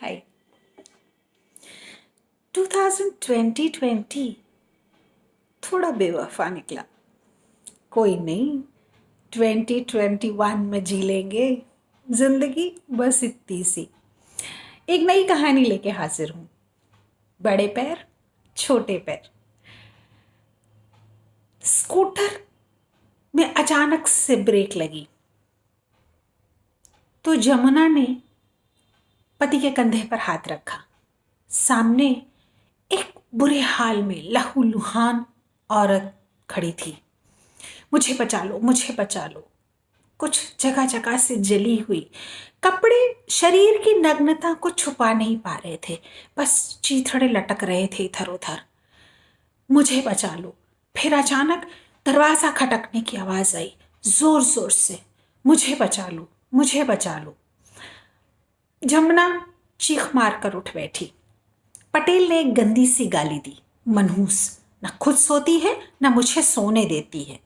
हाय। 2020 थोड़ा बेवफा निकला। कोई नहीं, 2021 में जी लेंगे। जिंदगी बस इतनी सी। एक नई कहानी लेके हाजिर हूँ। बड़े पैर छोटे पैर। स्कूटर में अचानक से ब्रेक लगी तो जमुना ने पति के कंधे पर हाथ रखा। सामने एक बुरे हाल में लहूलुहान औरत खड़ी थी। मुझे बचा लो, मुझे बचा लो। कुछ जगह जगह से जली हुई कपड़े शरीर की नग्नता को छुपा नहीं पा रहे थे, बस चीथड़े लटक रहे थे इधर उधर। मुझे बचा लो। फिर अचानक दरवाजा खटकने की आवाज आई, जोर जोर से। मुझे बचा लो, मुझे बचा लो। जमुना चीख मार कर उठ बैठी। पटेल ने एक गंदी सी गाली दी, मनहूस। न खुद सोती है न मुझे सोने देती है।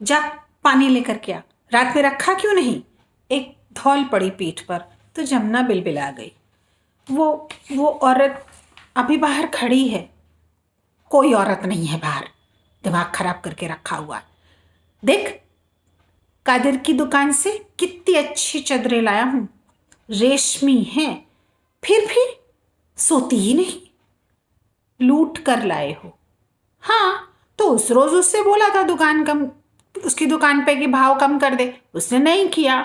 जा पानी लेकर के आ, रात में रखा क्यों नहीं? एक धौल पड़ी पीठ पर तो जमुना बिलबिला गई। वो औरत अभी बाहर खड़ी है। कोई औरत नहीं है बाहर, दिमाग खराब करके रखा हुआ। देख, कादिर की दुकान से कितनी अच्छी चादरें लाया हूं, रेशमी हैं, फिर भी सोती ही नहीं। लूट कर लाए हो? हाँ, तो उस रोज उससे बोला था दुकान कम, उसकी दुकान पे कि भाव कम कर दे, उसने नहीं किया।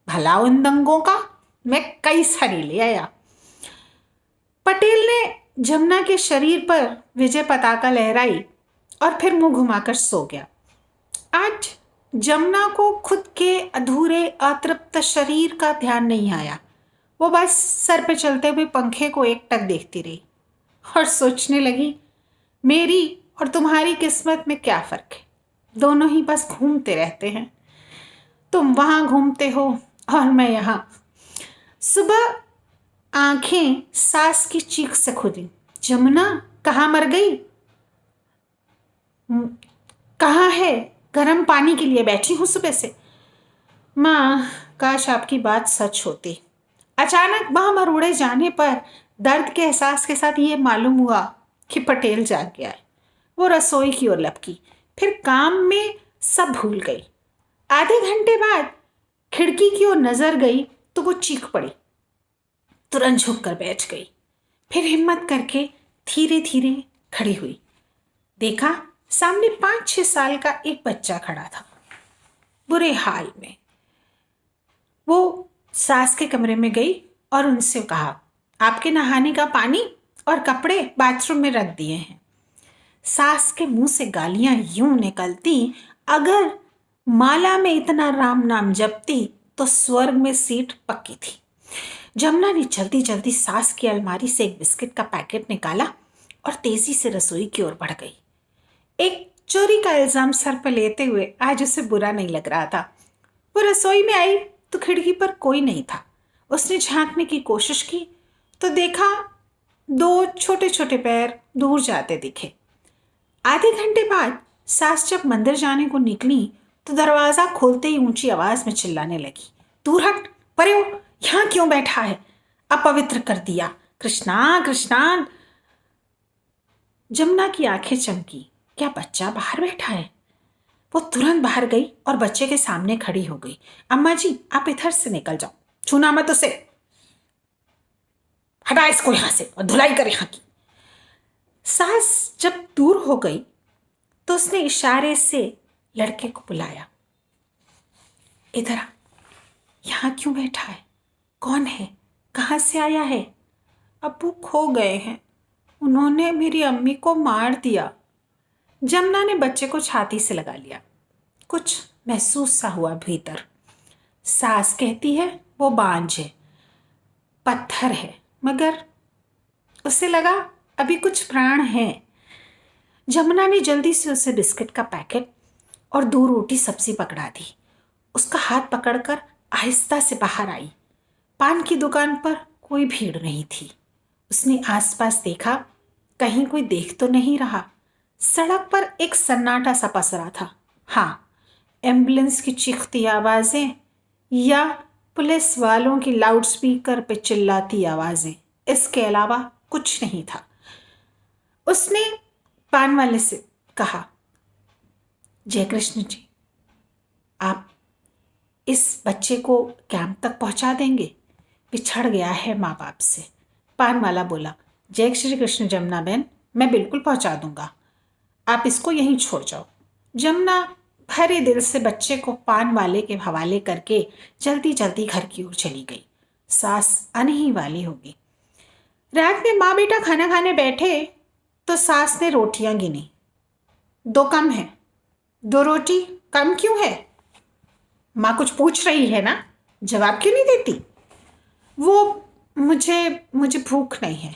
भला उन दंगों का, मैं कई सारी ले आया। पटेल ने जमुना के शरीर पर विजय पताका लहराई और फिर मुंह घुमाकर सो गया। आज जमुना को खुद के अधूरे अतृप्त शरीर का ध्यान नहीं आया। वो बस सर पे चलते हुए पंखे को एकटक देखती रही और सोचने लगी, मेरी और तुम्हारी किस्मत में क्या फर्क है? दोनों ही बस घूमते रहते हैं। तुम वहां घूमते हो और मैं यहां। सुबह आंखें सास की चीख से खुली। जमुना कहाँ मर गई? कहाँ है? गर्म पानी के लिए बैठी हूं सुबह से। माँ, काश आपकी बात सच होती। अचानक वहां मरोड़े जाने पर दर्द के एहसास के साथ ये मालूम हुआ कि पटेल जाग गया है। वो रसोई की ओर लपकी, फिर काम में सब भूल गई। आधे घंटे बाद खिड़की की ओर नजर गई तो वो चीख पड़ी। तुरंत झुक कर बैठ गई, फिर हिम्मत करके धीरे धीरे खड़ी हुई। देखा, सामने 5-6 साल का एक बच्चा खड़ा था, बुरे हाल में। वो सास के कमरे में गई और उनसे कहा, आपके नहाने का पानी और कपड़े बाथरूम में रख दिए हैं। सास के मुंह से गालियां यूं निकलती, अगर माला में इतना राम नाम जपती तो स्वर्ग में सीट पक्की थी। जमुना ने जल्दी जल्दी सास की अलमारी से एक बिस्किट का पैकेट निकाला और तेजी से रसोई की ओर बढ़ गई। एक चोरी का इल्जाम सर पर लेते हुए आज उसे बुरा नहीं लग रहा था। वो रसोई में आई तो खिड़की पर कोई नहीं था। उसने झांकने की कोशिश की तो देखा 2 छोटे छोटे पैर दूर जाते दिखे। आधे घंटे बाद सास जब मंदिर जाने को निकली तो दरवाजा खोलते ही ऊंची आवाज में चिल्लाने लगी, दूर हट, परे हो, यहां क्यों बैठा है? अपवित्र कर दिया। कृष्णा कृष्णा। जमुना की आंखें चमकी, क्या बच्चा बाहर बैठा है? वो तुरंत बाहर गई और बच्चे के सामने खड़ी हो गई। अम्मा जी, आप इधर से निकल जाओ, छूना मत उसे, हटा इसको यहां से और धुलाई कर यहां की। सास जब दूर हो गई तो उसने इशारे से लड़के को बुलाया, इधर आ, यहां क्यों बैठा है? कौन है? कहां से आया है? अब्बू खो गए हैं, उन्होंने मेरी अम्मी को मार दिया। जमुना ने बच्चे को छाती से लगा लिया। कुछ महसूस सा हुआ भीतर। सास कहती है वो बांझ है, पत्थर है, मगर उसे लगा अभी कुछ प्राण है। जमुना ने जल्दी से उसे बिस्किट का पैकेट और 2 रोटी सब्जी पकड़ा दी। उसका हाथ पकड़कर आहिस्ता से बाहर आई। पान की दुकान पर कोई भीड़ नहीं थी। उसने आसपास देखा, कहीं कोई देख तो नहीं रहा। सड़क पर एक सन्नाटा सा पसरा था। हाँ, एम्बुलेंस की चीखती आवाजें या पुलिस वालों की लाउडस्पीकर पे चिल्लाती आवाजें। इसके अलावा कुछ नहीं था। उसने पान वाले से कहा, जय कृष्ण जी, आप इस बच्चे को कैंप तक पहुंचा देंगे? बिछड़ गया है माँ बाप से। पान वाला बोला, जय श्री कृष्ण जमुना बहन, मैं बिल्कुल पहुंचा दूंगा, आप इसको यहीं छोड़ जाओ। जमुना भरे दिल से बच्चे को पान वाले के हवाले करके जल्दी जल्दी घर की ओर चली गई। सास आने ही वाली होगी। रात में माँ बेटा खाना खाने बैठे तो सास ने रोटियां गिनी। 2 कम है। 2 रोटी कम क्यों है? माँ कुछ पूछ रही है ना, जवाब क्यों नहीं देती? वो मुझे भूख नहीं है।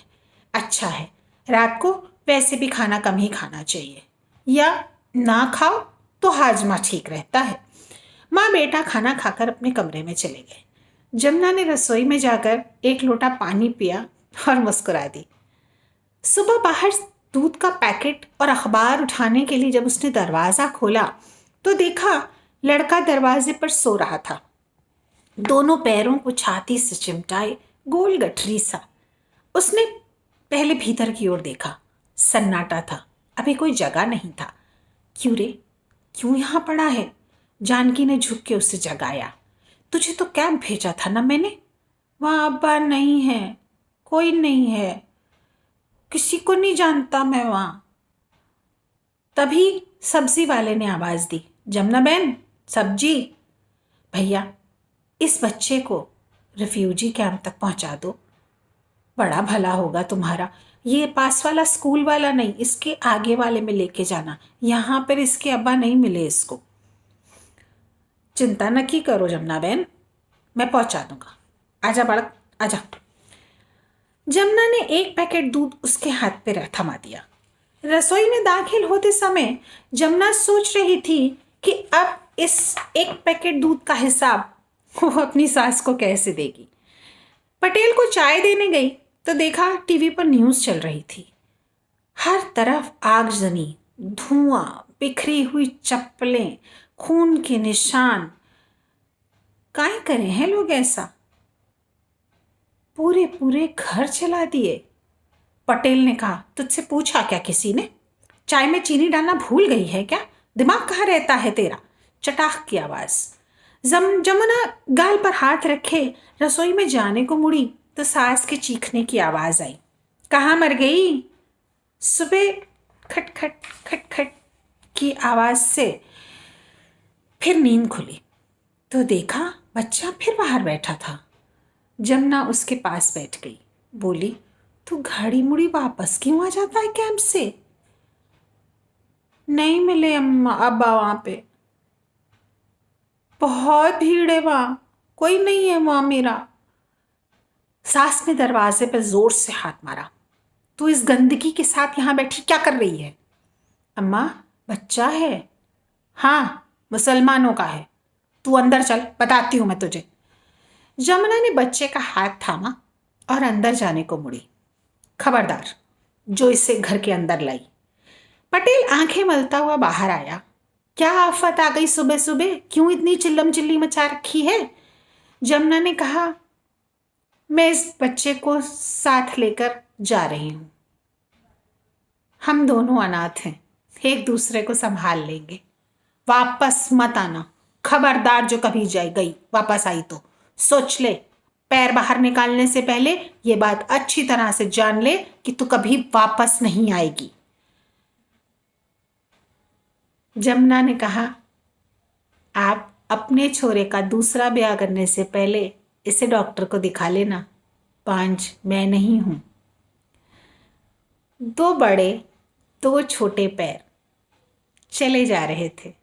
अच्छा है, रात को वैसे भी खाना कम ही खाना चाहिए, या ना खाओ तो हाजमा ठीक रहता है। माँ बेटा खाना खाकर अपने कमरे में चले गए। जमुना ने रसोई में जाकर 1 लोटा पानी पिया और मुस्कुरा दी। सुबह बाहर दूध का पैकेट और अखबार उठाने के लिए जब उसने दरवाज़ा खोला तो देखा लड़का दरवाजे पर सो रहा था, दोनों पैरों को छाती से चिमटाए, गोल गठरी सा। उसने पहले भीतर की ओर देखा। सन्नाटा था, अभी कोई जगह नहीं था। क्यों रे, क्यों यहाँ पड़ा है? जानकी ने झुक के उसे जगाया। तुझे तो कैंप भेजा था ना मैंने। वहाँ अब्बा नहीं है, कोई नहीं है, किसी को नहीं जानता मैं वहाँ। तभी सब्जी वाले ने आवाज़ दी, जमुना बहन सब्जी। भैया, इस बच्चे को रिफ्यूजी कैंप तक पहुँचा दो, बड़ा भला होगा तुम्हारा। ये पास वाला स्कूल वाला नहीं, इसके आगे वाले में लेके जाना, यहाँ पर इसके अब्बा नहीं मिले इसको। चिंता न की करो जमुना बहन, मैं पहुँचा दूंगा, आजा बालक आजा। जमुना ने 1 पैकेट दूध उसके हाथ पे थमा दिया। रसोई में दाखिल होते समय जमुना सोच रही थी कि अब इस 1 पैकेट दूध का हिसाब वो अपनी सास को कैसे देगी। पटेल को चाय देने गई तो देखा टीवी पर न्यूज़ चल रही थी। हर तरफ आगजनी, धुआं, बिखरी हुई चप्पलें, खून के निशान। काहे करे हैं लोग ऐसा? पूरे पूरे घर जला दिए। पटेल ने कहा, तुझसे पूछा क्या किसी ने? चाय में चीनी डालना भूल गई है क्या? दिमाग कहाँ रहता है तेरा? चटाख की आवाज़। जमुना गाल पर हाथ रखे रसोई में जाने को मुड़ी तो सास के चीखने की आवाज़ आई। कहाँ मर गई? सुबह खटखट खटखट की आवाज़ से फिर नींद खुली तो देखा बच्चा फिर बाहर बैठा था। जमुना उसके पास बैठ गई, बोली, तू घड़ी मुड़ी वापस क्यों आ जाता है कैंप से? नहीं मिले अम्मा अब्बा वहाँ पे, बहुत भीड़ है वहाँ, कोई नहीं है वहाँ मेरा। सास ने दरवाजे पर जोर से हाथ मारा। तू इस गंदगी के साथ यहाँ बैठी क्या कर रही है? अम्मा, बच्चा है। हाँ, मुसलमानों का है। तू अंदर चल, बताती हूँ मैं तुझे। जमुना ने बच्चे का हाथ थामा और अंदर जाने को मुड़ी। खबरदार जो इसे घर के अंदर लाई। पटेल आंखें मलता हुआ बाहर आया। क्या आफत आ गई सुबह सुबह? क्यों इतनी चिल्लम चिल्ली मचा रखी है? जमुना ने कहा, मैं इस बच्चे को साथ लेकर जा रही हूँ। हम दोनों अनाथ हैं, एक दूसरे को संभाल लेंगे। वापस मत आना, खबरदार जो कभी जाए गई वापस आई तो सोच ले, पैर बाहर निकालने से पहले ये बात अच्छी तरह से जान ले कि तू कभी वापस नहीं आएगी। जमुना ने कहा, आप अपने छोरे का दूसरा ब्याह करने से पहले इसे डॉक्टर को दिखा लेना। पांच मैं नहीं हूं। 2 बड़े 2 छोटे पैर चले जा रहे थे।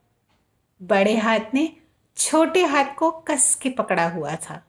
बड़े हाथ ने छोटे हाथ को कस के पकड़ा हुआ था।